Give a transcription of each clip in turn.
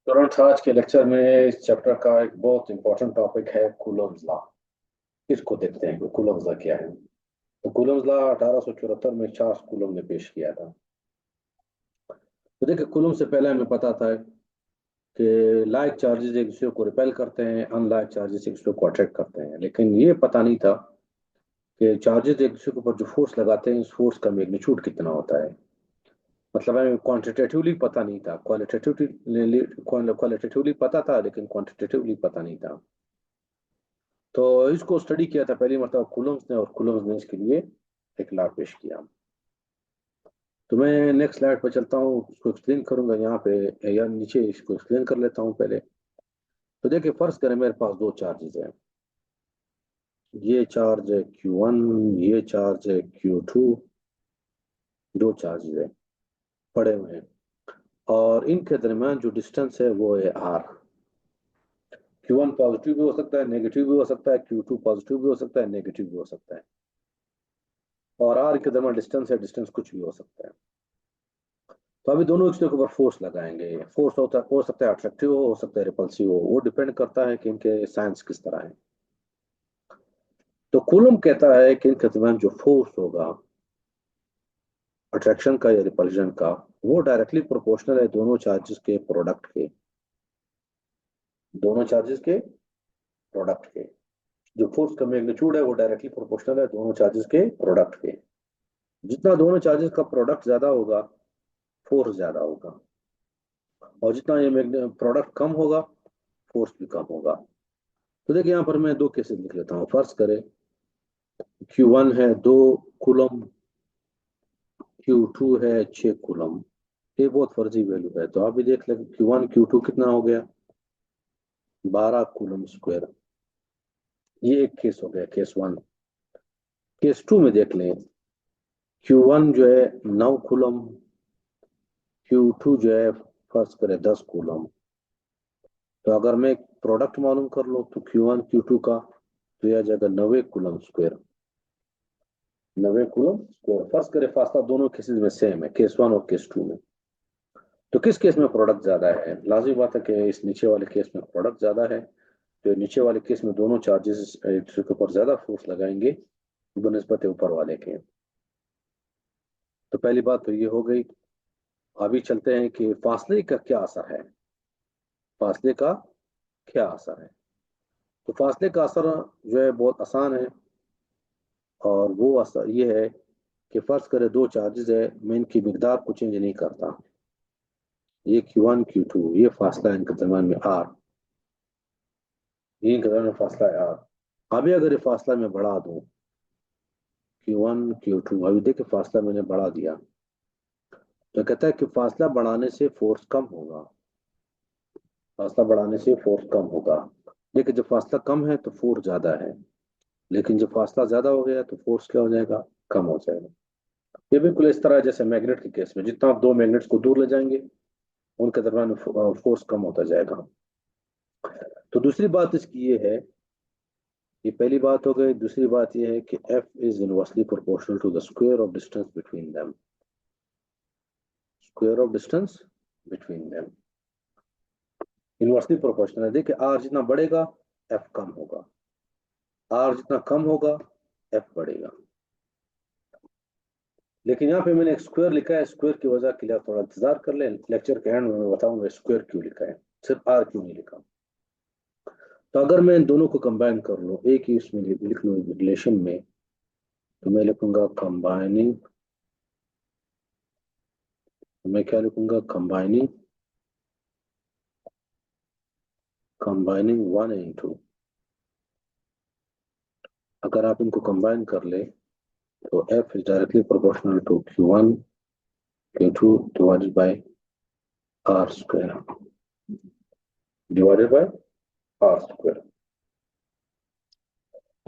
तुरंत आज के लेक्चर में इस चैप्टर का एक बहुत इंपॉर्टेंट टॉपिक है कूलम्स लॉ। इसको देखते हैं कि कूलम्स लॉ क्या है। तो कूलम्स लॉ 1874 में चार्ल्स कूलम ने पेश किया था। तो देखिए, कूलम से पहले हमें पता था कि लाइक चार्जेस एक दूसरे को रिपेल करते हैं, अनलाइक चार्जेस एक दूसरे को अट्रैक्ट करते हैं, लेकिन ये पता नहीं था कि चार्जेस एक दूसरे के ऊपर जो फोर्स लगाते हैं उस फोर्स का मैग्नीट्यूड कितना होता है। मतलब हमें क्वांटिटेटिवली पता नहीं था, क्वालिटेटिवली पता था लेकिन क्वांटिटेटिवली पता नहीं था। तो इसको स्टडी किया था पहली मरतबा कूलम्स ने, और कूलम्स ने इसके लिए एक लॉ पेश किया। तो मैं नेक्स्ट स्लाइड पर चलता हूँ, उसको एक्सप्लेन करूंगा यहाँ पे या नीचे। इसको एक्सप्लेन कर लेता हूँ पहले। तो देखिए, फर्ज करें मेरे पास दो चार्जेस हैं। ये चार्ज है Q1, ये चार्ज है Q2। दो चार्जेस है, पड़े हुए हैं, और इनके दरमियान जो डिस्टेंस है वो है R। Q1 पॉजिटिव भी हो सकता है, नेगेटिव भी हो सकता है, Q2 पॉजिटिव भी हो सकता है, नेगेटिव भी हो सकता है। और R के दरमियान डिस्टेंस है, डिस्टेंस कुछ भी हो सकता है। तो अभी दोनों एक दूसरे के ऊपर फोर्स लगाएंगे। फोर्स होता हो सकता है अट्रैक्टिव हो सकता है रिपल्सिव हो, वो डिपेंड करता है कि इनके साइंस किस तरह है। तो कूलम कहता है कि इनके दरमियान जो फोर्स होगा, अट्रैक्शन का या रिपल्शन का, वो डायरेक्टली प्रोपोर्शनल है दोनों चार्जेस के प्रोडक्ट के। दोनों चार्जेस के प्रोडक्ट के जो फोर्स का मैग्नीट्यूड है वो डायरेक्टली प्रोपोर्शनल है दोनों चार्जेस के प्रोडक्ट के। जितना दोनों चार्जेस का प्रोडक्ट ज्यादा होगा, फोर्स ज्यादा होगा, और जितना ये प्रोडक्ट कम होगा, फोर्स भी कम होगा। तो देखिए, यहाँ पर मैं दो केसेस लिख लेता हूँ। फर्स्ट करें, Q1 है 2 कूलम, Q2 है 6 कूलम। ये बहुत फर्जी वैल्यू है, तो आप भी देख लें Q1 Q2 कितना हो गया, 12 कूलम स्क्वायर। ये एक केस हो गया, केस वन। केस टू में देख लें, Q1 जो है 9 कूलम, Q2 जो है फर्ज करें 10 कूलम। तो अगर मैं प्रोडक्ट मालूम कर लूँ तो Q1 Q2 का, तो यह आ जाएगा 90 कूलम स्क्वायर। 90 coulomb square. फर्ज करें फासला दोनों केसेस में सेम है, केस वन और केस टू में। तो किस केस में प्रोडक्ट ज्यादा है? लाजमी बात है कि इस नीचे वाले केस में प्रोडक्ट ज्यादा है। तो नीचे वाले केस में दोनों चार्जेस एक दूसरे के ऊपर ज्यादा फोर्स लगाएंगे बनस्बत ऊपर वाले के। तो पहली बात तो ये हो गई। अभी चलते हैं कि फासले का क्या असर है। फासले का क्या असर है? तो फासले का असर जो है बहुत आसान है, और वो असर ये है कि फर्ज करें दो चार्जेस है, मैं इनकी मिकदार को चेंज नहीं करता। ये Q1 Q2, ये फासला है इनके दरमियान में R। ये इनके दरमियान में फासला है R। अभी अगर ये फासला मैं बढ़ा दूं, Q1 Q2, अभी देखिए फासला मैंने बढ़ा दिया, तो कहता है कि फासला बढ़ाने से फोर्स कम होगा। फासला बढ़ाने से फोर्स कम होगा। लेकिन जब फासला कम है तो फोर्स ज्यादा है, लेकिन जब फासला ज्यादा हो गया तो फोर्स क्या हो जाएगा, कम हो जाएगा। ये बिल्कुल इस तरह है जैसे मैग्नेट के केस में, जितना आप दो मैग्नेट्स को दूर ले जाएंगे उनके दरमियान फोर्स कम होता जाएगा। तो दूसरी बात इसकी ये है, ये पहली बात हो गई। दूसरी बात ये है कि F is inversely proportional to the square of distance between them. Square of distance between them inversely proportional है। देखिए, R जितना बढ़ेगा F कम होगा, R जितना कम होगा F बढ़ेगा। लेकिन यहाँ पे मैंने एक स्क्वायर लिखा है, स्क्वायर की वजह के लिए आप थोड़ा इंतजार कर लें, लेक्चर के एंड में मैं बताऊंगा स्क्वायर क्यों लिखा है, सिर्फ R क्यों नहीं लिखा। तो अगर मैं इन दोनों को कंबाइन कर लूँ, एक ही इसमें लिख लूँ रिलेशन में, तो मैं लिखूंगा कंबाइनिंग। मैं क्या लिखूंगा, combining, combining one and two. अगर आप इनको कंबाइन कर ले तो F is directly proportional to Q1 Q2 divided by R square, divided by R square.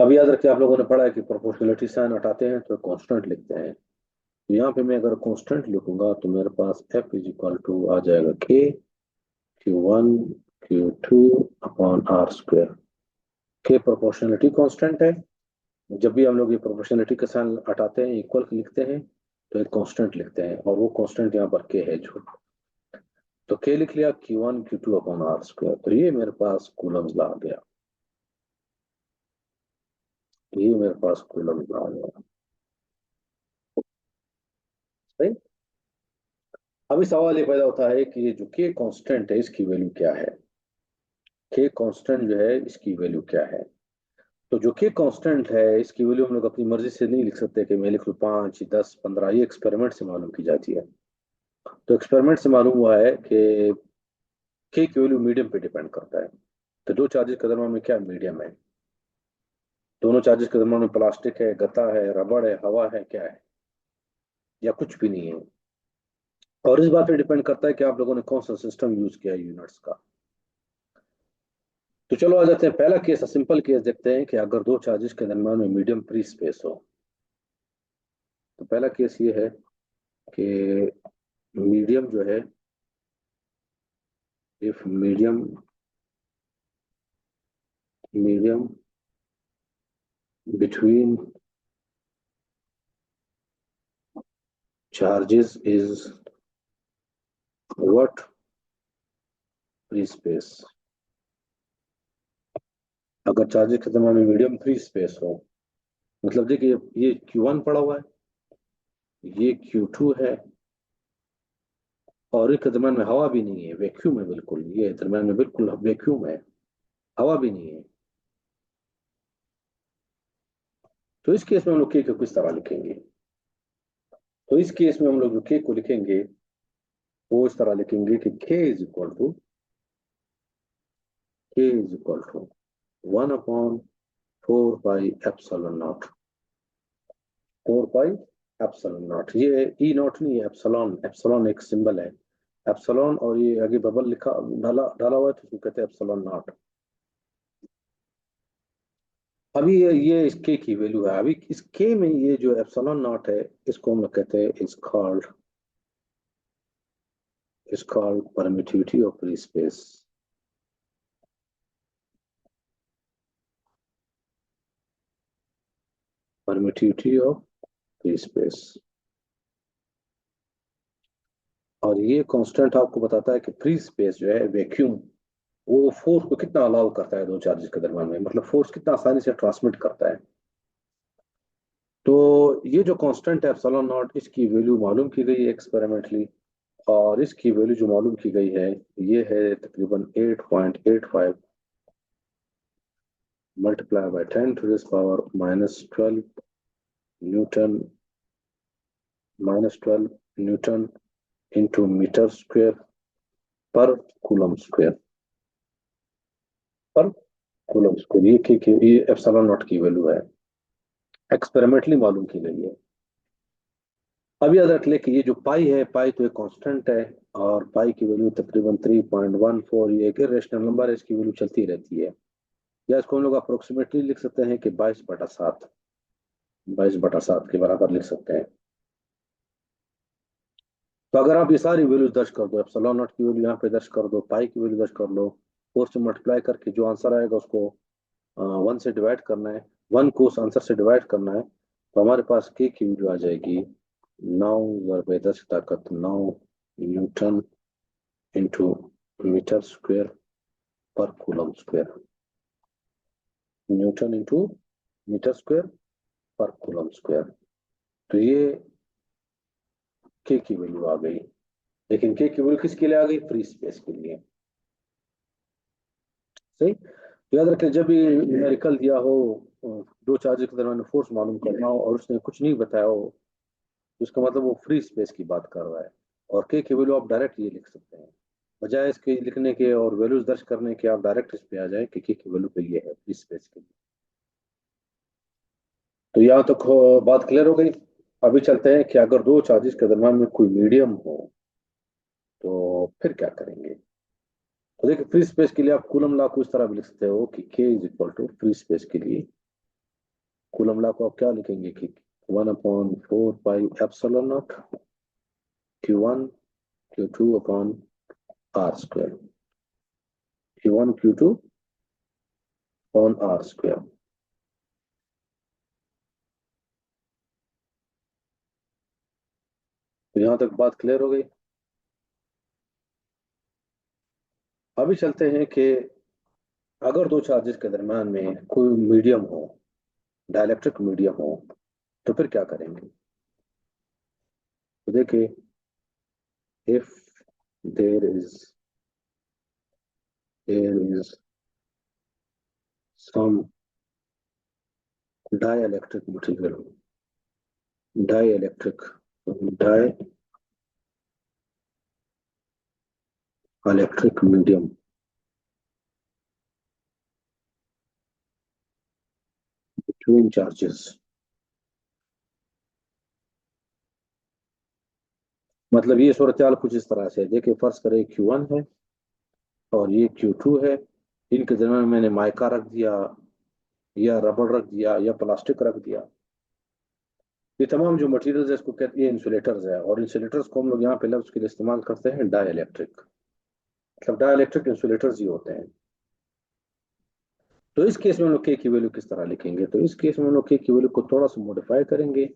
अब याद रखिए, आप लोगों ने पढ़ा है कि प्रोपोर्शनलिटी साइन हटाते हैं तो कांस्टेंट लिखते हैं। तो यहाँ पे मैं अगर कांस्टेंट लिखूंगा तो मेरे पास F इज इक्वल टू आ जाएगा K Q1 Q2 upon R square. K proportionality constant है। जब भी हम लोग ये प्रोपोर्शनलिटी का साइन हटाते हैं, इक्वल लिखते हैं, तो एक कांस्टेंट लिखते हैं, और वो कांस्टेंट यहाँ पर K है जो। तो के लिख लिया Q1 Q2 upon R square. तो ये मेरे पास कूलम्स ला आ गया, ये मेरे पास कूलम्स ला आ गया। सही। अभी सवाल ये पैदा होता है कि ये जो के कांस्टेंट है इसकी वैल्यू क्या है। के कांस्टेंट जो है इसकी वैल्यू क्या है। तो जो के कांस्टेंट है इसकी वैल्यू हम लोग अपनी मर्जी से नहीं लिख सकते कि मैं लिख लूँ 5 10 15। ये एक्सपेरिमेंट से मालूम की जाती है। तो एक्सपेरिमेंट से मालूम हुआ है कि के की वैल्यू मीडियम पे डिपेंड करता है। तो दो चार्जेस के दरम्यान में क्या मीडियम है, दोनों चार्जेस के दरम्यान में प्लास्टिक है, गत्ता है, रबड़ है, हवा है, क्या है, या कुछ भी नहीं है। और इस बात पे डिपेंड करता है कि आप लोगों ने कौन सा सिस्टम यूज किया है यूनिट्स का। तो चलो आ जाते हैं, पहला केस सिंपल केस देखते हैं कि अगर दो चार्जेस के दरम्यान में मीडियम फ्री स्पेस हो। तो पहला केस ये है कि मीडियम जो है, if medium between charges is what, free space. अगर चार्जेस के दरम्यान में मीडियम फ्री स्पेस हो, मतलब देखिए ये Q1 पड़ा हुआ है, ये Q2 है, और इसके दरम्यान में हवा भी नहीं है, वैक्यूम है बिल्कुल, ये दरम्यान में बिल्कुल वैक्यूम है, हवा भी नहीं है। तो इस केस में हम लोग के को किस तरह लिखेंगे। तो इस केस में हम लोग जो के को लिखेंगे वो इस तरह लिखेंगे कि k is equal to 1/4 pi epsilon naught. 4 pi epsilon naught, ये ई नॉट नहीं है, एप्सिलॉन, एप्सिलॉन एक सिंबल है। एप्सिलॉन और ये आगे बबल लिखा डाला डाला हुआ है तो उसको कहते हैं एप्सिलॉन नॉट। अभी ये इस के की वैल्यू है। अभी इस के में ये जो एप्सिलॉन नॉट है इसको हम लोग कहते हैं is called permittivity of free space. Permittivity of free space. और ये कांस्टेंट आपको बताता है कि फ्री स्पेस जो है वैक्यूम, वो फोर्स को कितना अलाउ करता है दो चार्जेस के दरम्यान में, मतलब फोर्स कितना आसानी से ट्रांसमिट करता है। तो ये जो कांस्टेंट है एप्सिलॉन नॉट, इसकी वैल्यू मालूम की गई है एक्सपेरिमेंटली। और इसकी वैल्यू जो मालूम की गई है ये है तकरीबन 8.85 multiply by 10⁻⁻12 newton, -12 newton into metre square पर कूलम स्क्वेयर, पर कूलम स्क्वेयर। ये एप्सिलॉन नॉट की वैल्यू है, एक्सपेरिमेंटली मालूम की गई है। अब याद रख ले कि ये जो पाई है, पाई तो एक कांस्टेंट है, और पाई की वैल्यू तकरीबन 3.14, ये एक इरेशनल नंबर है, इसकी वैल्यू चलती रहती है। या इसको हम लोग अप्रोक्सीमेटली लिख सकते हैं कि 22/7, 22/7 के बराबर लिख सकते हैं। तो अगर आप ये सारी वैल्यूज दर्ज कर दो, एप्सिलॉन नॉट की वैल्यू यहाँ पे दर्ज कर दो, पाई की वैल्यू दर्ज कर लो, फोर से मल्टीप्लाई करके जो आंसर आएगा उसको 1 से डिवाइड करना है, 1 को उस आंसर से डिवाइड करना है, तो हमारे पास के की वैल्यू आ जाएगी 9 × 10⁻⁹ न्यूटन इंटू मीटर स्क्वेयर पर coulomb square. Newton into metre square पर कूलम स्क्वेयर। तो ये के की वैल्यू आ गई। लेकिन के की वैल्यू किसके लिए आ गई, फ्री स्पेस के लिए। सही। तो याद रखें जब भी न्यूमेरिकल दिया हो, दो चार्जेस के दरम्यान फोर्स मालूम करना हो और उसने कुछ नहीं बताया हो, तो इसका मतलब वो फ्री स्पेस की बात कर रहा है। और के की वैल्यू आप डायरेक्ट ये लिख सकते हैं, बजाय इसके लिखने के और वैल्यूज दर्ज करने के आप डायरेक्ट इस पे आ जाए कि के की वैल्यू पे ये है फ्री स्पेस के लिए। तो यहाँ तक बात क्लियर हो गई। अभी चलते हैं कि अगर दो चार्जेस के दरम्यान में कोई मीडियम हो तो फिर क्या करेंगे। तो देखिए फ्री स्पेस के लिए आप कूलम लॉ को इस तरह भी लिख सकते हो कि k फ्री स्पेस के लिए कूलम लॉ को आप क्या लिखेंगे कि 1/4 pi epsilon naught Q1 Q2 upon R square, Q1 Q2 upon R square. तो यहाँ तक बात क्लियर हो गई। अभी चलते हैं कि अगर दो चार्जेस के दरम्यान में कोई मीडियम हो, डाइलेक्ट्रिक मीडियम हो, तो फिर क्या करेंगे। तो देखिए, if there is there is some dielectric material, dielectric dielectric medium between charges, मतलब ये सूरत हाल कुछ इस तरह से है। देखिए, फर्ज करें Q1 है और ये Q2 है। इनके दरम्यान मैंने माइका रख दिया, या रबड़ रख दिया, या प्लास्टिक रख दिया। ये तमाम जो मटेरियल्स है इसको कहते हैं इंसुलेटर्स है, और इंसुलेटर्स को हम लोग यहाँ पे लफ्ज के लिए इस्तेमाल करते हैं डाई इलेक्ट्रिक। मतलब डाई इलेक्ट्रिक इंसुलेटर्स ही होते हैं। तो इस केस में हम लोग के की वैल्यू किस तरह लिखेंगे, तो इस केस में हम लोग के की वैल्यू को थोड़ा सा मॉडिफाई करेंगे,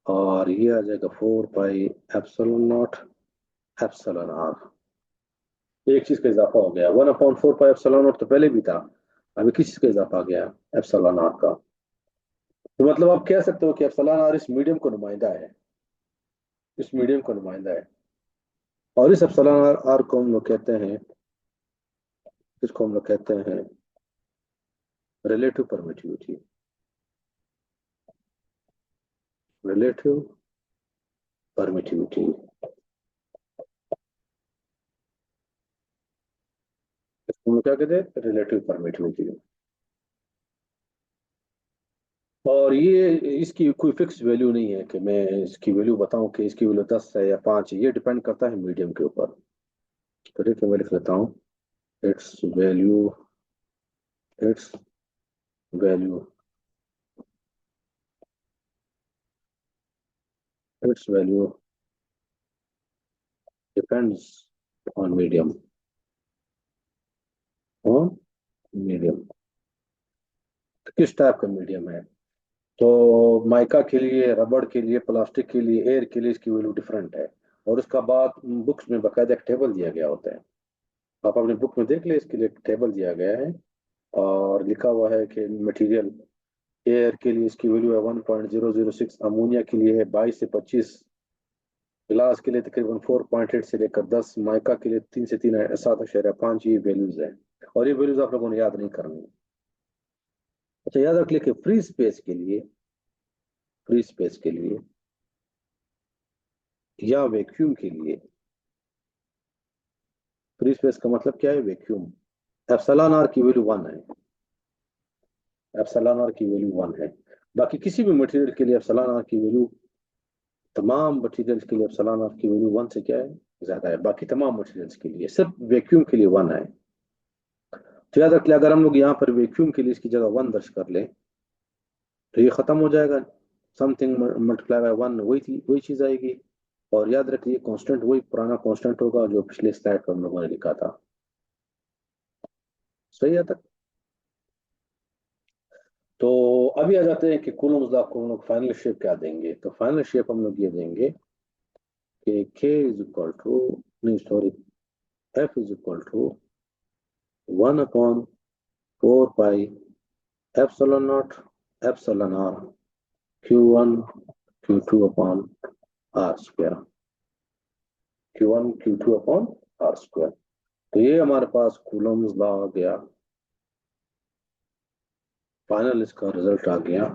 और ये आ जाएगा 4 pi epsilon naught epsilon R. एक चीज का इजाफा हो गया, 1/4 पाई एप्सिलॉन नॉट तो पहले भी था, अभी किस चीज का इजाफा आ गया, एप्सिलॉन आर का। तो मतलब आप कह सकते हो कि एप्सिलॉन आर इस मीडियम को नुमाइंदा है, इस मीडियम का नुमाइंदा है। और इस एप्सिलॉन आर आर को हम लोग कहते हैं, इसको हम लोग कहते हैं रिलेटिव परमिटिविटी, रिलेटिव परमिटिविटी, इसको हम लोग क्या कहते हैं, रिलेटिव परमिटिविटी। और ये इसकी कोई फिक्स वैल्यू नहीं है कि मैं इसकी वैल्यू बताऊं कि इसकी वैल्यू 10 है या 5 है, ये डिपेंड करता है मीडियम के ऊपर। तो देखिए, मैं लिख लेता हूँ, it's value, it's value, it's value depends on medium, on medium. तो किस टाइप का मीडियम है, तो माइका के लिए, रबड़ के लिए, प्लास्टिक के लिए, एयर के लिए इसकी वैल्यू डिफरेंट है। और उसका बाद बुक्स में बाकायदा एक टेबल दिया गया होता है, आप अपने बुक में देख ले, इसके लिए एक टेबल दिया गया है, और लिखा हुआ है कि मटेरियल, एयर के लिए इसकी वैल्यू है 1.006, अमोनिया के लिए है 22 से 25, ग्लास के लिए तकरीबन 4.8 से लेकर 10, माइका के लिए 3 से 7.5, ये वैल्यूज है। और ये वैल्यूज आप लोगों ने याद नहीं करनी। अच्छा, याद रख ले कि फ्री स्पेस के लिए या वैक्यूम के लिए, फ्री स्पेस का मतलब क्या है, वैक्यूम, एप्सिलॉन आर की वैल्यू 1 है, एप्सिलॉन आर की वैल्यू 1 है। बाकी किसी भी मटेरियल के लिए एप्सिलॉन आर की वैल्यू, तमाम मटेरियल्स के लिए एप्सिलॉन आर की वैल्यू 1 से क्या है, ज्यादा है। बाकी तमाम मटेरियल्स के लिए, सिर्फ वैक्यूम के लिए 1 है। तो याद रख ले, अगर हम लोग यहाँ पर वैक्यूम के लिए इसकी जगह 1 दर्ज कर ले, तो ये खत्म हो जाएगा, समथिंग मल्टीप्लाई बाय 1 वही थी, वही चीज आएगी। और याद रखिए, कांस्टेंट वही पुराना कांस्टेंट होगा जो पिछले स्लाइड पर हम लोगों ने लिखा था। सही है तक। तो अभी आ जाते हैं कि कूलम्स लॉ को हम लोग फाइनल शेप क्या देंगे। तो फाइनल शेप हम लोग ये देंगे कि k इज इक्वल टू, नहीं sorry, F is equal to 1/4 pi epsilon naught epsilon R Q1 Q2 upon R square, Q1 Q2 upon R square. तो ये हमारे पास कूलम्स लॉ आ गया, फाइनल इसका रिजल्ट आ गया।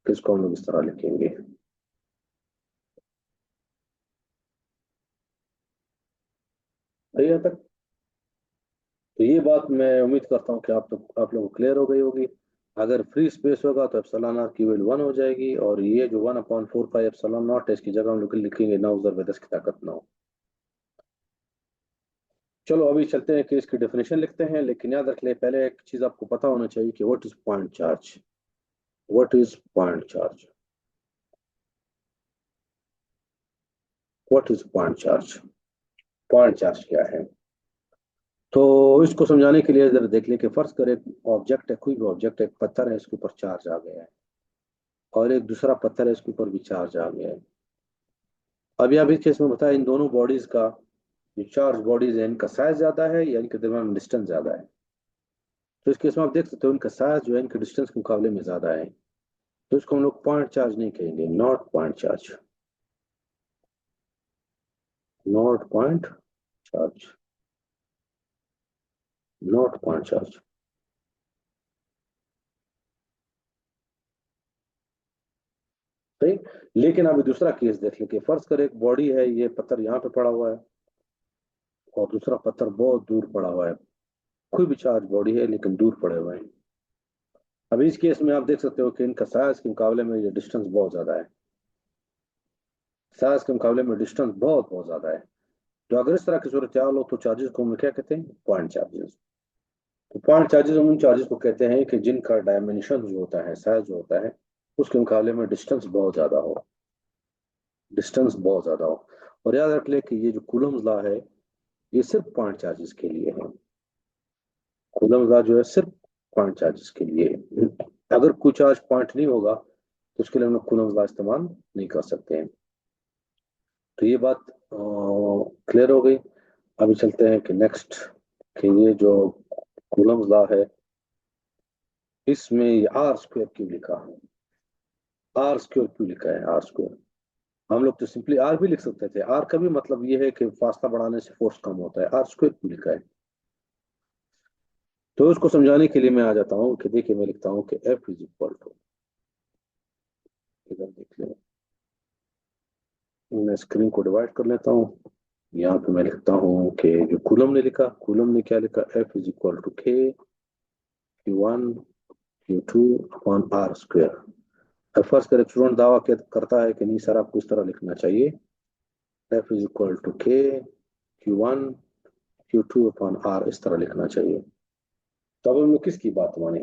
किसको हम लोग इस तरह लिखेंगे, सही है तक। तो ये बात मैं उम्मीद करता हूँ कि आप लोगों को क्लियर हो गई होगी। अगर फ्री स्पेस होगा तो एप्सिलॉन आर की वैल्यू 1 हो जाएगी, और ये जो 1/4 पाई एप्सिलॉन नॉट है, इसकी जगह हम लोग लिखेंगे 9 × 10 की ताकत 9। चलो अभी चलते हैं कि इसकी डेफिनेशन लिखते हैं, लेकिन याद रख ले, पहले एक चीज आपको पता होना चाहिए कि what is point charge, what is point charge, what is point charge, point charge क्या है। तो इसको समझाने के लिए जरा देख लें कि फर्ज करें ऑब्जेक्ट है, कोई भी ऑब्जेक्ट है, एक पत्थर है, इसके ऊपर चार्ज आ गया है, और एक दूसरा पत्थर है, इसके ऊपर भी चार्ज आ गया है। अभी अभी केस में बताया, इन दोनों बॉडीज का जो चार्ज बॉडीज है इनका साइज ज्यादा है या इनके दरमियान डिस्टेंस ज्यादा है। तो इस केस में आप देख सकते हो इनका साइज जो है इनके डिस्टेंस के मुकाबले में ज्यादा है, तो इसको हम लोग पॉइंट चार्ज नहीं कहेंगे, not point charge, not point charge, not point charge. सही। लेकिन अभी दूसरा केस देख लें कि फर्ज कर एक बॉडी है, ये पत्थर यहाँ पे पड़ा हुआ है और दूसरा पत्थर बहुत दूर पड़ा हुआ है, कोई भी चार्ज बॉडी है लेकिन दूर पड़े हुए हैं। अभी इस केस में आप देख सकते हो कि इनका साइज के मुकाबले में ये डिस्टेंस बहुत ज्यादा है, साइज के मुकाबले में डिस्टेंस बहुत बहुत ज्यादा है। तो अगर इस तरह की सूरत हो तो चार्जेस को हम क्या कहते हैं, पॉइंट चार्जेस। तो पॉइंट चार्जेस हम उन चार्जेस को कहते हैं कि जिनका डायमेंशन जो होता है, साइज जो होता है, उसके मुकाबले में डिस्टेंस बहुत ज्यादा हो, डिस्टेंस बहुत ज्यादा हो। और याद रख ले कि ये जो कूलम्स लॉ है ये सिर्फ पॉइंट चार्जेस के लिए है, कूलम्स लॉ जो है सिर्फ पॉइंट चार्जेस के लिए है। अगर कोई चार्ज पॉइंट नहीं होगा तो उसके लिए हम लोग कूलम्स लॉ इस्तेमाल नहीं कर सकते हैं। तो ये बात क्लियर हो गई। अभी चलते हैं कि नेक्स्ट, कि ये जो कूलम्स लॉ है इसमें आर स्क्वायर क्यों लिखा है, आर स्क्वायर क्यों लिखा है, आर स्क्वायर। हम लोग तो सिंपली आर भी लिख सकते थे, आर का भी मतलब ये है कि फासला बढ़ाने से फोर्स कम होता है, आर स्क्वायर क्यों लिखा है। तो उसको समझाने के लिए मैं आ जाता हूँ कि देखिए मैं लिखता हूँ कि एफ इज इक्वल टू, इधर देख लें, मैं स्क्रीन को डिवाइड कर लेता हूँ। यहाँ पे मैं लिखता हूँ कि जो कूलम ने लिखा, कूलम ने क्या लिखा, एफ इज इक्वल टू के Q1 Q2 upon R square. First कर स्टूडेंट दावा करता है कि नहीं सर आपको इस तरह लिखना चाहिए, एफ इज इक्वल टू के Q1 Q2 अपॉन आर, इस तरह लिखना चाहिए। तो अब हम लोग किसकी बात माने।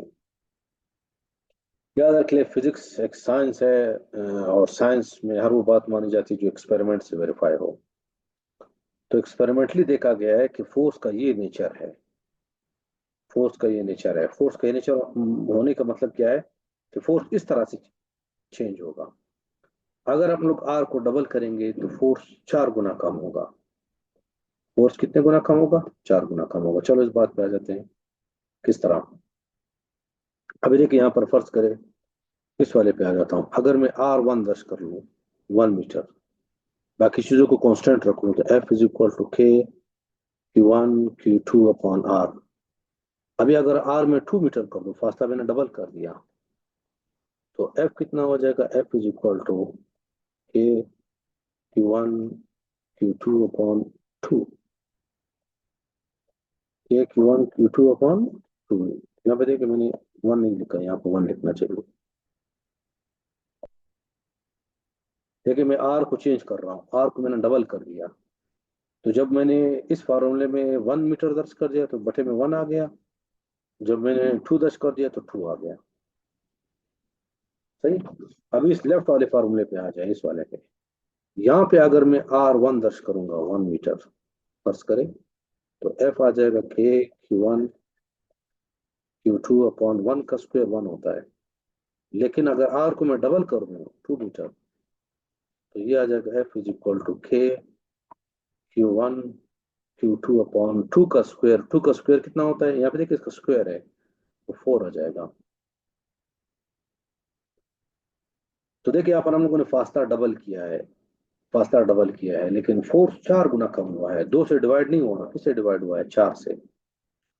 याद रख ले फिजिक्स एक साइंस है, और साइंस में हर वो बात मानी जाती है जो एक्सपेरिमेंट से वेरीफाई हो। तो एक्सपेरिमेंटली देखा गया है कि फोर्स का ये नेचर है, फोर्स का ये नेचर है, फोर्स का ये नेचर होने का मतलब क्या है कि फोर्स इस तरह से चेंज होगा। अगर हम लोग आर को डबल करेंगे तो फोर्स 4 गुना कम होगा, फोर्स कितने गुना कम होगा, 4 गुना कम होगा। चलो इस बात पे आ जाते हैं किस तरह। अभी देखिए यहाँ पर फर्ज करें, इस वाले पे आ जाता हूँ, अगर मैं R1 दर्ज कर लूँ 1 मीटर, बाकी चीजों को कांस्टेंट रखूँ तो एफ इज इक्वल टू के Q1 Q2 अपॉन आर। अभी अगर आर में 2 मीटर कर दूं, फासला मैंने डबल कर दिया, तो एफ कितना हो जाएगा, एफ इज इक्वल टू के Q1 Q2 अपॉन 2, के Q1 Q2 अपॉन 2। यहाँ पे देखिए मैंने 1 नहीं लिखा, यहाँ पे 1 लिखना चाहिए। देखिए मैं आर को चेंज कर रहा हूँ, आर को मैंने डबल कर दिया, तो जब मैंने इस फार्मूले में 1 मीटर दर्ज कर दिया तो बटे में 1 आ गया, जब मैंने 2 दर्ज कर दिया तो 2 आ गया। सही। अभी इस लेफ्ट वाले फार्मूले पे आ जाए, इस वाले पे, यहाँ पे अगर मैं R1 दर्ज करूंगा 1 मीटर फर्ज करें, तो एफ आ जाएगा के Q1 Q2 अपॉन 1 का स्क्वायर 1 होता है। लेकिन अगर आर को मैं डबल कर दूं 2 मीटर, तो ये आ जाएगा एफ इज इक्वल टू के Q1 Q2 अपॉन 2 का स्क्वायर, 2 का स्क्वायर कितना होता है, यहाँ पे देखिए इसका स्क्वायर है तो 4 आ जाएगा। तो देखिए यहाँ पर हम लोगों ने फासला डबल किया है, फासला डबल किया है, लेकिन फोर्स 4 गुना कम हुआ है, 2 से डिवाइड नहीं हुआ, किससे डिवाइड हुआ है, 4 से।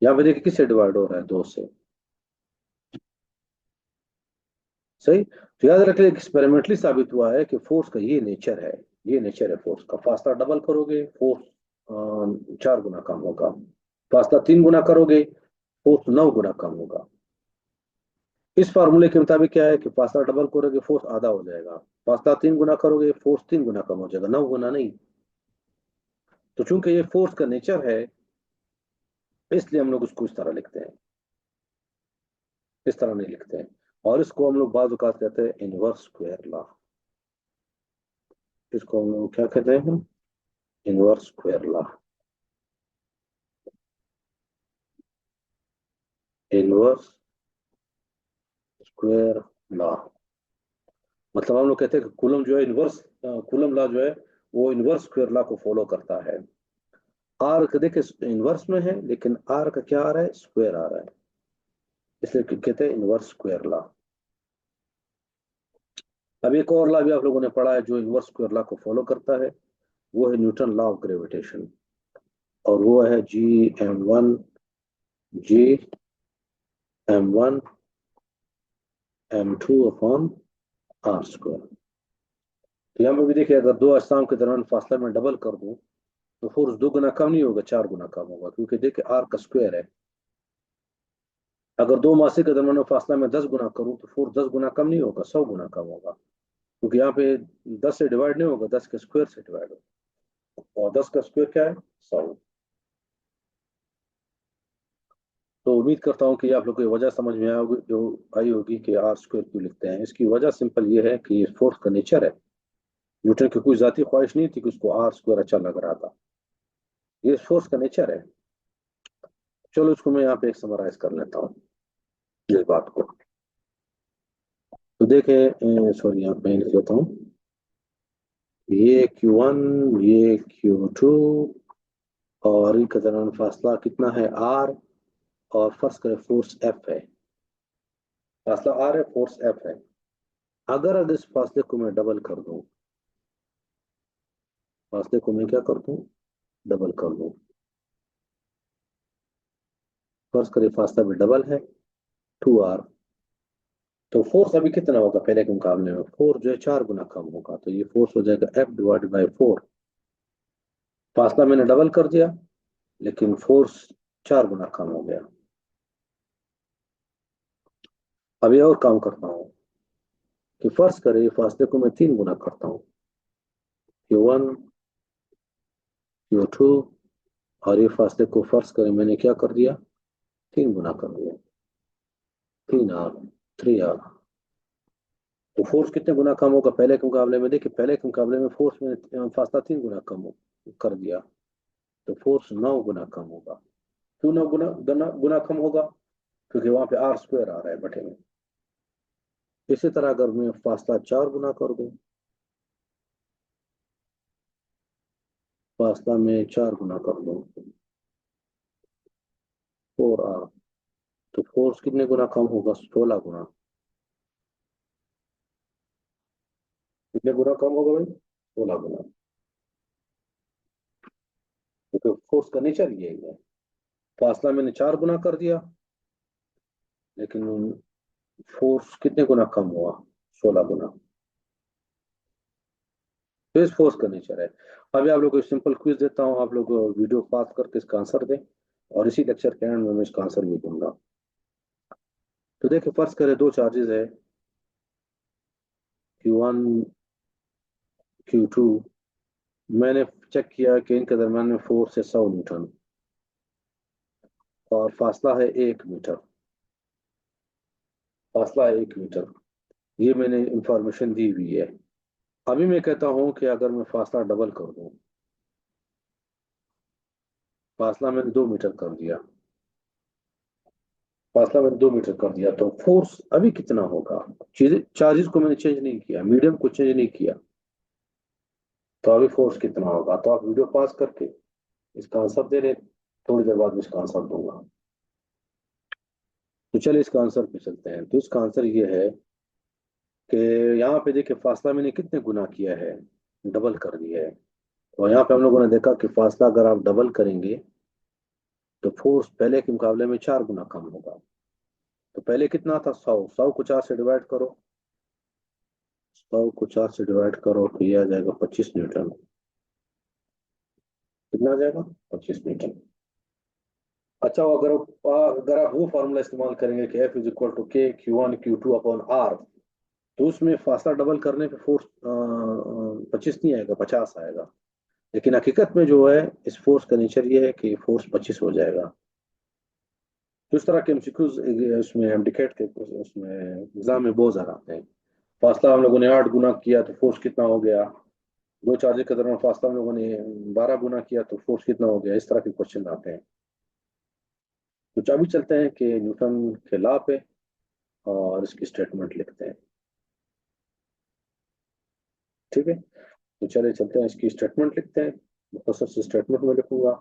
यहाँ पे देखिए किससे डिवाइड हो रहा है, 2 से। सही। तो याद रखिए एक्सपेरिमेंटली साबित हुआ है कि फोर्स का ये नेचर है, ये नेचर है फोर्स का, फासला डबल करोगे फोर्स 4 गुना कम होगा, फासला 3 गुना करोगे फोर्स 9 गुना कम होगा। इस फार्मूले के मुताबिक क्या है कि फासला डबल करोगे फोर्स आधा हो जाएगा, फासला 3 गुना करोगे फोर्स 3 गुना कम हो जाएगा, 9 गुना नहीं। तो चूंकि ये फोर्स का नेचर है इसलिए हम लोग उसको इस तरह लिखते हैं, इस तरह नहीं लिखते हैं। और इसको हम लोग बाज़ औक़ात कहते हैं इनवर्स स्क्वायर लॉ, इसको हम लोग क्या कहते हैं, inverse square law, inverse square law. मतलब हम लोग कहते हैं कि कूलम जो है इनवर्स, कूलम लॉ जो है वो इनवर्स स्क्वायर लॉ को फॉलो करता है। आर का देखिए इनवर्स में है, लेकिन आर का क्या आ रहा है, स्क्वायर आ रहा है, इसलिए कहते हैं इनवर्स स्क्वायर लॉ। अब एक और लॉ भी आप लोगों ने पढ़ा है जो इनवर्स स्क्वायर लॉ को फॉलो करता है, वो है न्यूटन लॉ ऑफ ग्रेविटेशन, और वो है जी m1 m2 upon R square. तो यहाँ पे भी देखिए, अगर दो अजसाम के दरमियान फासला में डबल कर दूं तो फोर्स 2 गुना कम नहीं होगा, 4 गुना कम होगा, क्योंकि देखिए आर का स्क्वायर है। अगर दो मासे के दरमियान फासला में 10 गुना करूं तो फोर्स 10 गुना कम नहीं होगा, 100 गुना कम होगा, क्योंकि यहाँ पे 10 से डिवाइड नहीं होगा, 10 के स्क्वायर से डिवाइड होगा, और 10 का स्क्वायर क्या है, 100। तो उम्मीद करता हूँ कि आप लोग को ये वजह समझ में आई होगी कि आर स्क्वायर क्यों लिखते हैं। इसकी वजह सिंपल ये है कि ये फोर्स का नेचर है। न्यूटन की कोई जाती ख्वाहिश नहीं थी कि उसको आर स्क्वायर अच्छा लग रहा था, ये फोर्स का नेचर है। चलो इसको मैं यहाँ पे एक समराइज कर लेता हूँ इस बात को। तो देखें, सॉरी यहाँ पे लिख लेता हूँ, ये Q1, ये Q2, और इनका दरमियान फासला कितना है, R, और फर्स्ट करें फोर्स F है, फासला R है, फोर्स F है। अगर इस फासले को मैं डबल कर दूं, फासले को मैं क्या कर दूं, डबल कर दूं, फर्स्ट करें फासला भी डबल है, 2R, तो फोर्स अभी कितना होगा पहले के मुकाबले में, फोर्स जो है 4 गुना कम होगा, तो ये फोर्स हो जाएगा F/4। फासला मैंने डबल कर दिया, लेकिन फोर्स 4 गुना कम हो गया। अब ये और काम करता हूँ कि फर्स्ट करें फासले को मैं 3 गुना करता हूँ, Q1, Q2, और ये फासले को फर्स्ट करें मैंने क्या कर दिया, 3 गुना कर दिया, 3R, 3R। तो फोर्स कितने गुना कम होगा पहले के मुकाबले में, देखिए पहले के मुकाबले में फोर्स में फासला 3 गुना कम कर दिया, तो फोर्स 9 गुना कम होगा। क्यों 9 गुना कम होगा, क्योंकि वहां पे आर स्क्वायर आ रहा है बटे में। इसी तरह अगर मैं फासला 4 गुना कर दूं, फासला में 4 गुना कर दूं, 4R, तो फोर्स कितने गुना कम होगा, 16 गुना। कितने गुना कम होगा भाई, 16 गुना, क्योंकि फोर्स का नेचर यही है। फासला मैंने 4 गुना कर दिया, लेकिन फोर्स कितने गुना कम हुआ, 16 गुना। तो इस फोर्स का नेचर है। अभी आप लोग को सिंपल क्विज देता हूँ, आप लोग वीडियो पॉज करके इसका आंसर दें, और इसी लेक्चर के एंड में मैं इसका आंसर भी दूंगा। तो देखिए फर्स्ट करें, दो चार्जेस है, Q1, Q2। मैंने चेक किया कि इनके दरम्यान में फोर्स है 100 न्यूटन, और फासला है 1 मीटर, फासला है 1 मीटर, ये मैंने इंफॉर्मेशन दी हुई है। अभी मैं कहता हूँ कि अगर मैं फासला डबल कर दूं, फासला मैंने 2 मीटर कर दिया, फासला मैंने 2 मीटर कर दिया, तो फोर्स अभी कितना होगा। चीजें चार्जेस को मैंने चेंज नहीं किया, मीडियम को चेंज नहीं किया, तो अभी फोर्स कितना होगा। तो आप वीडियो पास करके इसका आंसर दे रहे, थोड़ी देर बाद मैं इसका आंसर दूंगा। तो चलिए इसका आंसर पे चलते हैं। तो इसका आंसर ये है कि यहाँ पे देखिए फासला मैंने कितने गुना किया है, डबल कर दिया है। और यहाँ पे हम लोगों ने देखा कि फासला अगर आप डबल करेंगे तो फोर्स पहले के मुकाबले में 4 गुना कम होगा। तो पहले कितना था, 100 को 4 से डिवाइड करो, 100 को 4 से डिवाइड करो, तो ये आ जाएगा 25 न्यूटन। कितना आ जाएगा, 25 न्यूटन। अच्छा, अगर आप वो फार्मूला इस्तेमाल करेंगे कि F = K Q1 Q2 upon R, तो उसमें फासला डबल करने पे फोर्स 25 नहीं आएगा, 50 आएगा। लेकिन हकीकत में जो है, इस फोर्स का नेचर ये है कि फोर्स 25 हो जाएगा। तो इस तरह के एमसीक्यूज उसमें एमडीकेट के उसमें एग्जाम में बहुत ज्यादा आते हैं। फासला हम लोगों ने 8 गुना किया तो फोर्स कितना हो गया, दो चार्जेस के दरमियान फासला हम लोगों ने 12 गुना किया तो फोर्स कितना हो गया, इस तरह के क्वेश्चन आते हैं। तो अभी चलते हैं कि न्यूटन के लॉ पे, और इसकी स्टेटमेंट लिखते हैं। ठीक है, तो चलिए चलते हैं, इसकी स्टेटमेंट लिखते हैं। मुख्तसर से स्टेटमेंट में लिखूंगा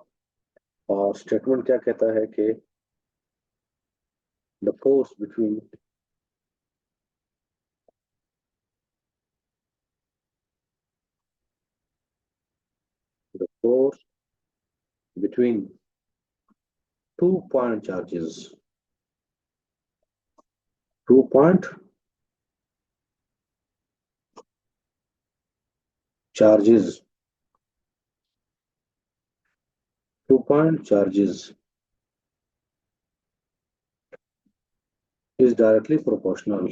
और स्टेटमेंट क्या कहता है कि the force between the force between 2 point charges, 2 point charges, 2 point charges is directly proportional.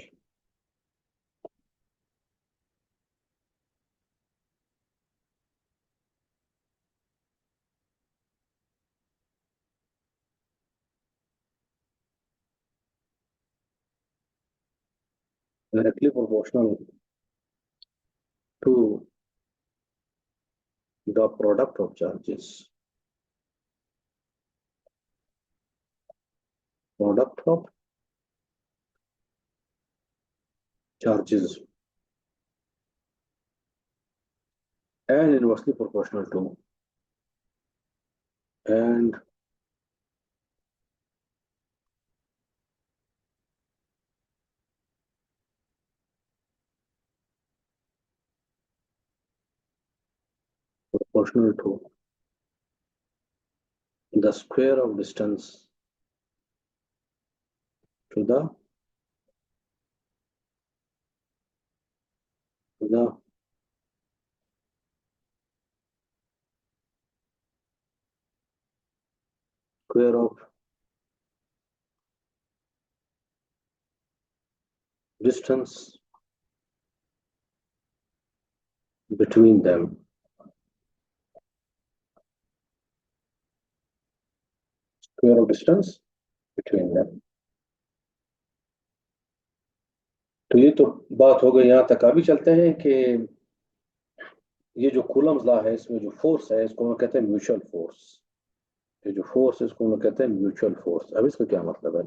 Directly proportional to the product of charges. Product of charges and inversely proportional to and proportional to the square of distance to the square of distance between them. Square of distance between them. तो ये तो बात हो गई, यहाँ तक अभी चलते हैं कि ये जो कूलम्स लॉ है इसमें जो फोर्स है इसको हम कहते हैं म्यूचुअल फोर्स। ये जो फोर्स है इसको हम कहते हैं म्यूचुअल फोर्स। अब इसका क्या मतलब है?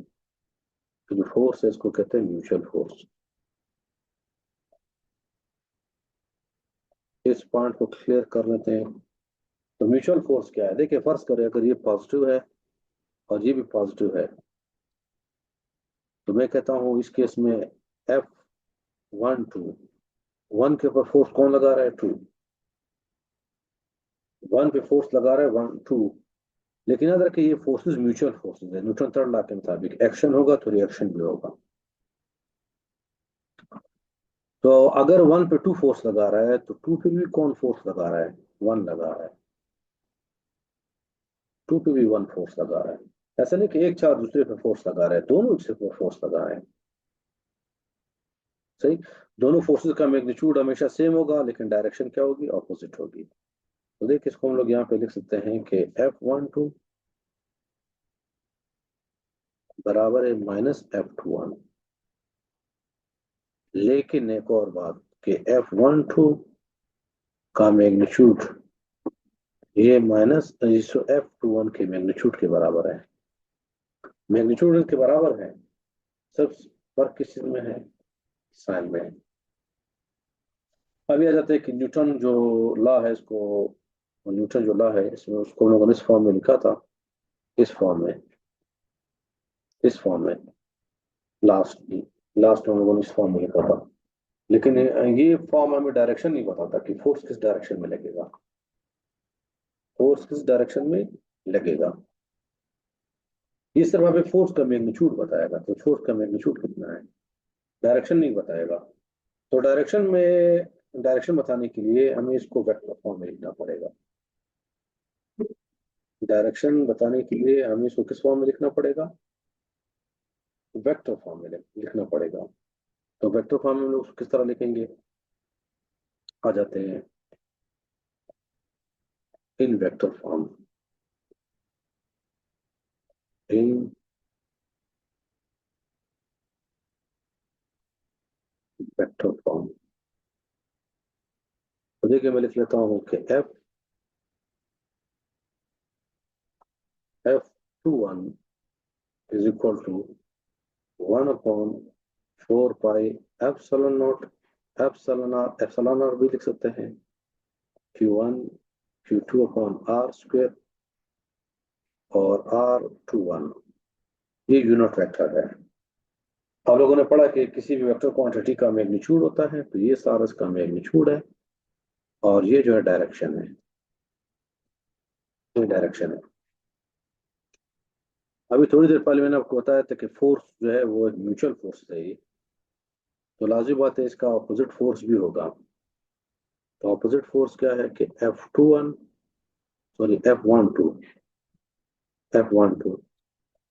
तो जो फोर्स है इसको कहते हैं म्यूचुअल फोर्स। इस पॉइंट को क्लियर कर लेते हैं। तो म्यूचुअल फोर्स क्या है? देखिए फर्ज करें अगर ये पॉजिटिव है और ये भी पॉजिटिव है, तो मैं कहता हूं इस केस में F12, 1 के ऊपर फोर्स कौन लगा रहा है? 2। 1 पे फोर्स लगा रहा है 1 2। लेकिन याद रखिए ये फोर्सेस म्यूचुअल फोर्सेस है। न्यूटन थर्ड लॉ के मुताबिक एक्शन होगा तो रिएक्शन भी होगा। तो अगर 1 पे 2 फोर्स लगा रहा है तो 2 पे भी कौन फोर्स लगा रहा है? 1 लगा रहा है। 2 पे भी 1 फोर्स लगा रहा है। ऐसा नहीं कि एक चार्ज दूसरे पे फोर्स लगा रहा है, दोनों एक से फोर्स लगा रहे हैं। सही। दोनों फोर्सेस का मैग्नीट्यूड हमेशा सेम होगा लेकिन डायरेक्शन क्या होगी? ऑपोजिट होगी। तो देखिए इसको हम लोग यहाँ पे लिख सकते हैं कि F12 बराबर है -F21। लेकिन एक और बात कि F12 का मैग्नीट्यूड ये -F21 के मैग्नीट्यूड के बराबर है। मैग्नीट्यूड के बराबर है, सब फर्क किस चीज में है? साइन में। अभी आ जाते हैं कि न्यूटन जो लॉ है इसको, न्यूटन जो लॉ है इसमें उसको हम लोगों ने इस फॉर्म में लिखा था। इस फॉर्म में, इस फॉर्म में लास्ट लास्ट में हम लोगों ने इस फॉर्म में लिखा था। लेकिन ये फॉर्म हमें डायरेक्शन नहीं बताता कि फोर्स किस डायरेक्शन में लगेगा। फोर्स किस डायरेक्शन में लगेगा ये सिर्फ हमें फोर्स का मैग्नीट्यूड बताएगा। तो फोर्स का मैग्नीट्यूड कितना है, डायरेक्शन नहीं बताएगा। तो डायरेक्शन बताने के लिए हमें इसको वेक्टर फॉर्म में लिखना पड़ेगा। डायरेक्शन बताने के लिए हमें इसको किस फॉर्म में लिखना पड़ेगा? वेक्टर फॉर्म में लिखना पड़ेगा। तो वेक्टर फॉर्म में हम लोग किस तरह लिखेंगे? आ जाते हैं in vector form. In vector form. तो देखिए मैं लिख लेता हूँ कि F21 is equal to 1/4 pi epsilon naught भी लिख सकते हैं Q1 Q2 upon R square और R21 ये यूनिट वेक्टर है। आप लोगों ने पढ़ा कि किसी भी वेक्टर क्वांटिटी का मैग्नीट्यूड होता है, तो ये सारा इसका मैग्नीट्यूड है और ये जो है डायरेक्शन है, ये डायरेक्शन है। अभी थोड़ी देर पहले मैंने आपको बताया था कि फोर्स जो है वो एक म्यूचुअल फोर्स है ये, तो लाजिम बात है इसका ऑपोजिट फोर्स भी होगा। तो ऑपोजिट फोर्स क्या है कि F12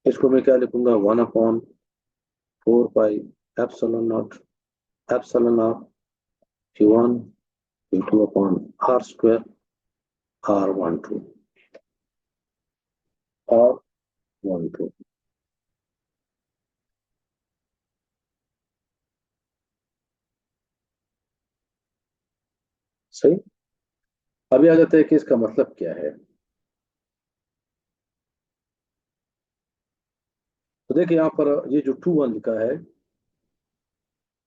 इसको मैं क्या लिखूंगा, 1/4 pi epsilon naught epsilon of Q1 Q2 upon R² R12 सही। अभी आ जाते हैं कि इसका मतलब क्या है। तो देखिए यहाँ पर ये जो 21 लिखा है,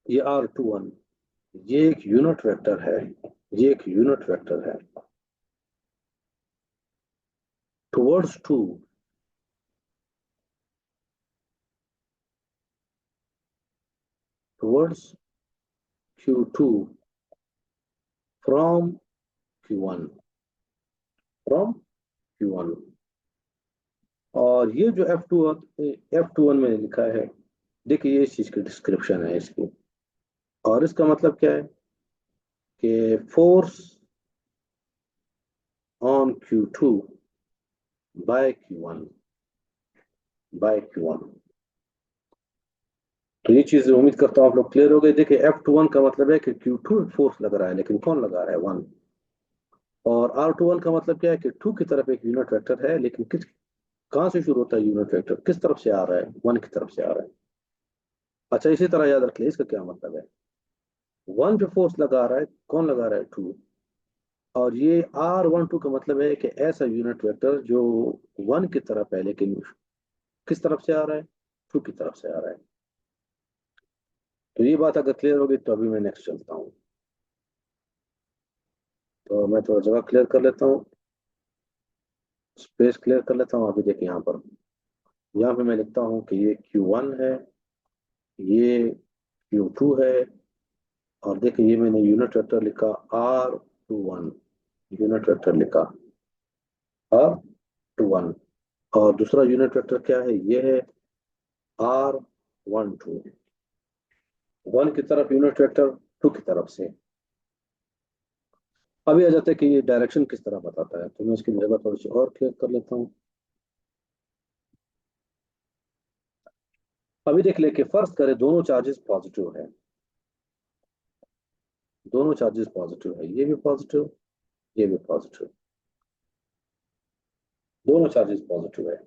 ये R21 ये एक यूनिट वेक्टर है, ये एक यूनिट वेक्टर है towards 2। Towards Q2 from Q1 from Q1। और ये जो F21 में लिखा है, देखिए ये इस चीज की डिस्क्रिप्शन है इसकी। और इसका मतलब क्या है कि force on Q2 bye Q1। तो ये चीज उम्मीद करता हूँ आप लोग क्लियर हो गए। देखिए F21 का मतलब है कि Q2 फोर्स लग रहा है, लेकिन कौन लगा रहा है, 1। और R21 का मतलब क्या है कि 2 की तरफ एक यूनिट वेक्टर है, लेकिन किस कहाँ से शुरू होता है यूनिट वेक्टर, किस तरफ से आ रहा है, 1 की तरफ से आ रहा है। अच्छा इसी तरह याद रख लिया इसका क्या मतलब है। 1 पे फोर्स लगा रहा है, कौन लगा रहा है, 2। और ये R12 का मतलब है कि ऐसा यूनिट वेक्टर जो 1 की तरफ है, लेकिन किस तरफ से आ रहा है, 2 की तरफ से आ रहा है। तो ये बात अगर क्लियर होगी तो अभी मैं नेक्स्ट चलता हूँ। तो मैं थोड़ा जगह क्लियर कर लेता हूँ, स्पेस क्लियर कर लेता हूँ। अभी देखिए यहाँ पे मैं लिखता हूँ कि ये Q1 है, ये Q2 है। और देखिए ये मैंने यूनिट वेक्टर लिखा R21, यूनिट वेक्टर लिखा R21। और दूसरा यूनिट वेक्टर क्या है, ये है R12, 1 की तरफ यूनिट वेक्टर, 2 की तरफ से। अभी आ जाते हैं कि ये डायरेक्शन किस तरह बताता है, तो मैं इसकी जगह थोड़ी सी और क्लियर कर लेता हूँ। अभी देख ले कि फर्ज करें दोनों चार्जेस पॉजिटिव है, दोनों चार्जेस पॉजिटिव है, ये भी पॉजिटिव, ये भी पॉजिटिव, दोनों चार्जेस पॉजिटिव है।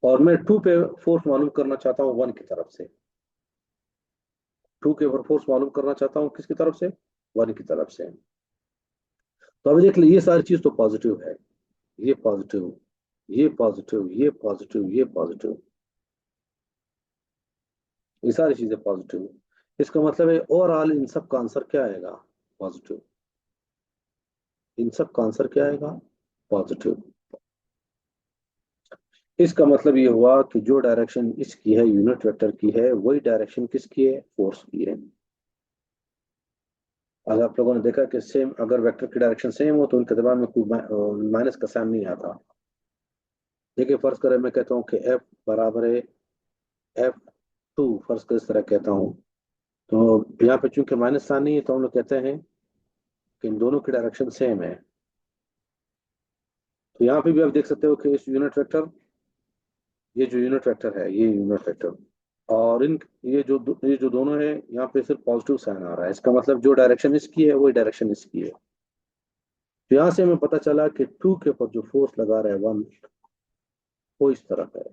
और मैं 2 पे फोर्स मालूम करना चाहता हूँ 1 की तरफ से, 2 के ऊपर फोर्स मालूम करना चाहता हूँ किसकी तरफ से, 1 की तरफ से। तो अभी देख ले ये सारी चीज तो पॉजिटिव है, ये पॉजिटिव, ये पॉजिटिव, ये पॉजिटिव, ये पॉजिटिव, ये सारी चीजें पॉजिटिव। इसका मतलब है ओवरऑल इन सब का आंसर क्या आएगा, पॉजिटिव। इन सब का आंसर क्या आएगा, पॉजिटिव। इसका मतलब ये हुआ कि जो डायरेक्शन इसकी है, यूनिट वेक्टर की है, वही डायरेक्शन किसकी है, फोर्स की है। अगर आप लोगों ने देखा कि सेम अगर वेक्टर की डायरेक्शन सेम हो तो उनके दरम्यान में कोई माइनस का साइन नहीं आता। देखिए फर्ज करें मैं कहता हूँ कि एफ बराबर है F2, फर्ज कर इस तरह कहता हूँ। तो यहाँ पे चूंकि माइनस साइन नहीं है तो हम लोग कहते हैं कि इन दोनों की डायरेक्शन सेम है। तो यहाँ पे भी आप देख सकते हो कि इस यूनिट वेक्टर, ये जो यूनिट वेक्टर है, ये यूनिट वेक्टर और इन ये जो दोनों है, यहाँ पे सिर्फ पॉजिटिव साइन आ रहा है। इसका मतलब जो डायरेक्शन इसकी है वही डायरेक्शन इसकी है। तो यहाँ से हमें पता चला कि 2 के ऊपर जो फोर्स लगा रहा है 1, वो इस तरफ है।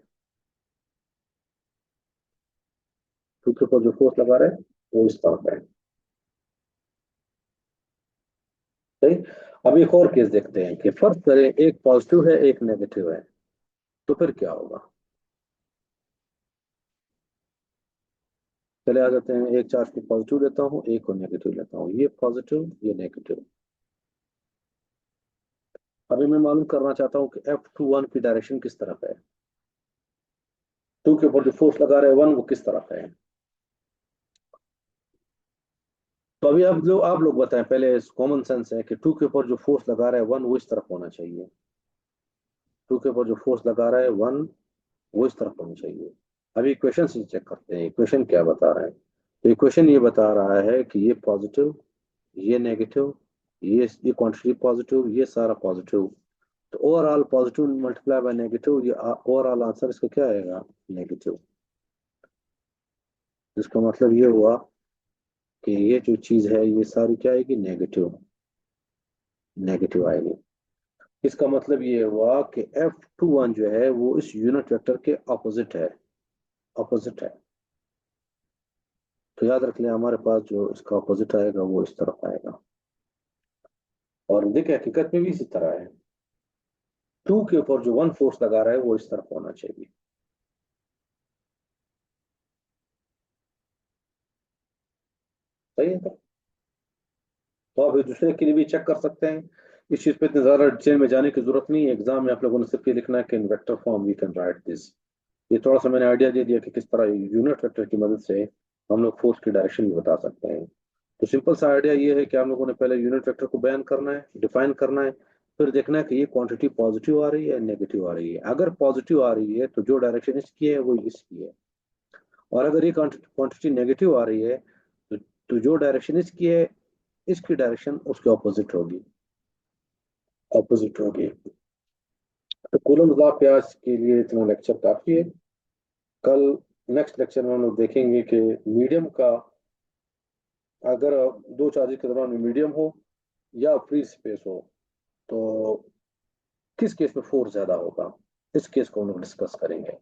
2 के ऊपर जो फोर्स लगा रहा है वो इस तरफ है, सही। अब एक और केस देखते हैं कि फर्ज करें एक पॉजिटिव है एक नेगेटिव है, तो फिर क्या होगा। चले आ जाते हैं, एक चार्ज को पॉजिटिव लेता हूँ, एक को नेगेटिव लेता हूँ, ये पॉजिटिव ये नेगेटिव। अभी मैं मालूम करना चाहता हूँ कि F21 की डायरेक्शन किस तरफ है। टू के ऊपर जो फोर्स लगा रहे हैं वन, वो किस तरफ है। तो अभी आप लोग बताएं, पहले कॉमन सेंस है कि टू के ऊपर जो फोर्स लगा रहा है वन, वो इस तरफ होना चाहिए। टू के ऊपर जो फोर्स लगा रहा है वन, वो इस तरफ होना चाहिए। अभी इक्वेशन से चेक करते हैं इक्वेशन क्या बता रहा है। तो इक्वेशन ये बता रहा है कि ये पॉजिटिव, ये नेगेटिव, ये क्वांटिटी पॉजिटिव, ये सारा पॉजिटिव। तो overall positive multiply by negative, ये ओवरऑल आंसर इसका क्या आएगा, नेगेटिव। इसका मतलब ये हुआ कि ये जो चीज है ये सारी क्या आएगी, नेगेटिव, नेगेटिव आएगी। इसका मतलब ये हुआ कि F21 जो है वो इस यूनिट वेक्टर के ऑपोजिट है, ऑपोजिट है। तो याद रख लें हमारे पास जो इसका ऑपोजिट आएगा वो इस तरफ आएगा। और देखिए हकीकत में भी इसी तरह है, टू के ऊपर जो वन फोर्स लगा रहा है वो इस तरफ होना चाहिए। सही है। तो आप एक दूसरे के लिए भी चेक कर सकते हैं। इस चीज पे इतने ज्यादा डिटेल में जाने की जरूरत नहीं है, एग्जाम में आप लोगों ने सिर्फ ये लिखना है कि in vector form we can write this. ये थोड़ा सा मैंने आइडिया दे दिया कि किस तरह यूनिट वेक्टर की मदद से हम लोग फोर्स की डायरेक्शन भी बता सकते हैं। तो सिंपल सा आइडिया ये है कि हम लोगों ने पहले यूनिट वेक्टर को बयान करना है, डिफाइन करना है, फिर देखना है कि ये क्वांटिटी पॉजिटिव आ रही है नेगेटिव आ रही है। अगर पॉजिटिव आ रही है तो जो डायरेक्शन इसकी है वो इसकी है, और अगर ये क्वांटिटी नेगेटिव आ रही है तो जो डायरेक्शन इसकी है, इसकी डायरेक्शन उसके ऑपोजिट होगी, ऑपोजिट होगी। तो कूलम लॉ पे आज के लिए इतना लेक्चर काफी है। कल नेक्स्ट लेक्चर में हम लोग देखेंगे कि मीडियम का, अगर दो चार्जेस के दौरान मीडियम हो या फ्री स्पेस हो, तो किस केस में फोर्स ज्यादा होगा, इस केस को हम लोग डिस्कस करेंगे।